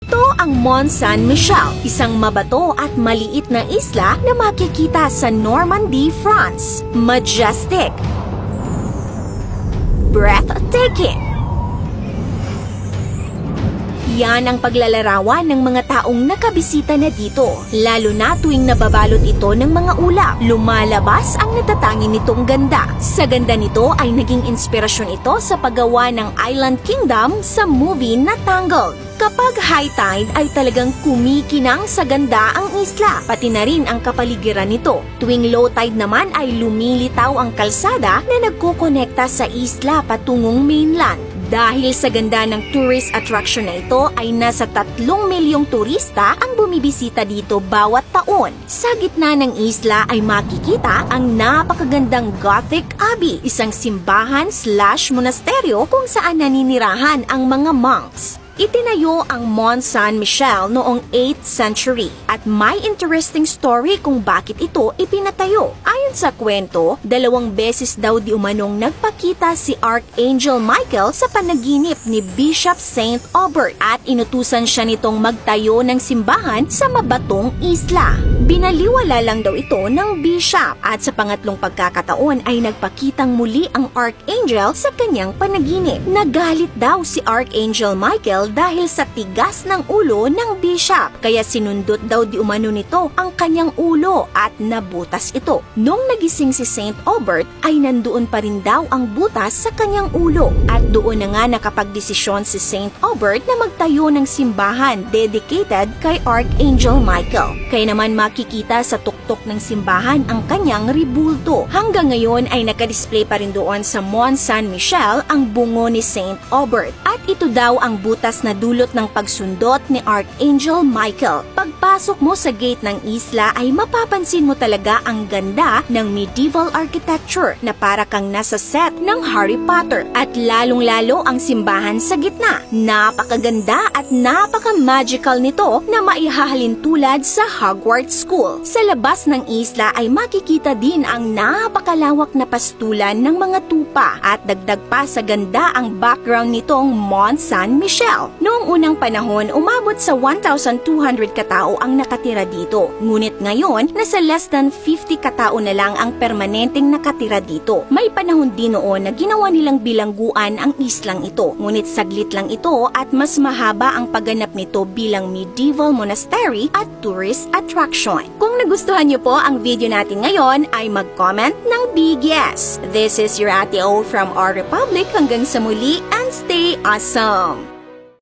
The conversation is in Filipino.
Ito ang Mont Saint-Michel, isang mabato at maliit na isla na makikita sa Normandy, France. Majestic, breathtaking. Yan ang paglalarawan ng mga taong nakabisita na dito, lalo na tuwing nababalot ito ng mga ulap. Lumalabas ang natatangi nitong ganda. Sa ganda nito ay naging inspirasyon ito sa paggawa ng Island Kingdom sa movie na Tangled. Kapag high tide ay talagang kumikinang sa ganda ang isla, pati na rin ang kapaligiran nito. Tuwing low tide naman ay lumilitaw ang kalsada na nagkukonekta sa isla patungong mainland. Dahil sa ganda ng tourist attraction na ito ay nasa 3 milyong turista ang bumibisita dito bawat taon. Sa gitna ng isla ay makikita ang napakagandang Gothic Abbey, isang simbahan/monasteryo kung saan naninirahan ang mga monks. Itinayo ang Mont Saint-Michel noong 8th century at may interesting story kung bakit ito ipinatayo. Ayon sa kwento, 2 beses daw di umanong nagpakita si Archangel Michael sa panaginip ni Bishop Saint Aubert at inutusan siya nitong magtayo ng simbahan sa mabatong isla. Binaliwala lang daw ito ng bishop at sa pangatlong pagkakataon ay nagpakitang muli ang Archangel sa kanyang panaginip. Nagalit daw si Archangel Michael dahil sa tigas ng ulo ng bishop, kaya sinundot daw di umano nito ang kanyang ulo at nabutas ito. Nung nagising si Saint Aubert ay nandoon pa rin daw ang butas sa kanyang ulo at doon na nga nakapagdesisyon si Saint Aubert na magtayo ng simbahan dedicated kay Archangel Michael. Kaya naman makikita sa tuktok ng simbahan ang kanyang ribulto. Hanggang ngayon ay nakadisplay pa rin doon sa Mont Saint-Michel ang bungo ni Saint Aubert at ito daw ang butas na dulot ng pagsundot ni Archangel Michael. Pagpasok mo sa gate ng isla ay mapapansin mo talaga ang ganda ng medieval architecture na para kang nasa set ng Harry Potter at lalong-lalo ang simbahan sa gitna. Napakaganda at napaka-magical nito na maihahalin tulad sa Hogwarts School. Sa labas ng isla ay makikita din ang napakalawak na pastulan ng mga tupa at dagdag pa sa ganda ang background nitong Mont Saint-Michel. Noong unang panahon, umabot sa 1,200 katao ang nakatira dito. Ngunit ngayon, nasa less than 50 katao na lang ang permanenteng nakatira dito. May panahon din noon na ginawa nilang bilangguan ang islang ito. Ngunit saglit lang ito at mas mahaba ang pagganap nito bilang medieval monastery at tourist attraction. Kung nagustuhan niyo po ang video natin ngayon, ay mag-comment ng big yes. This is your Ate O from our Republic. Hanggang sa muli and stay awesome!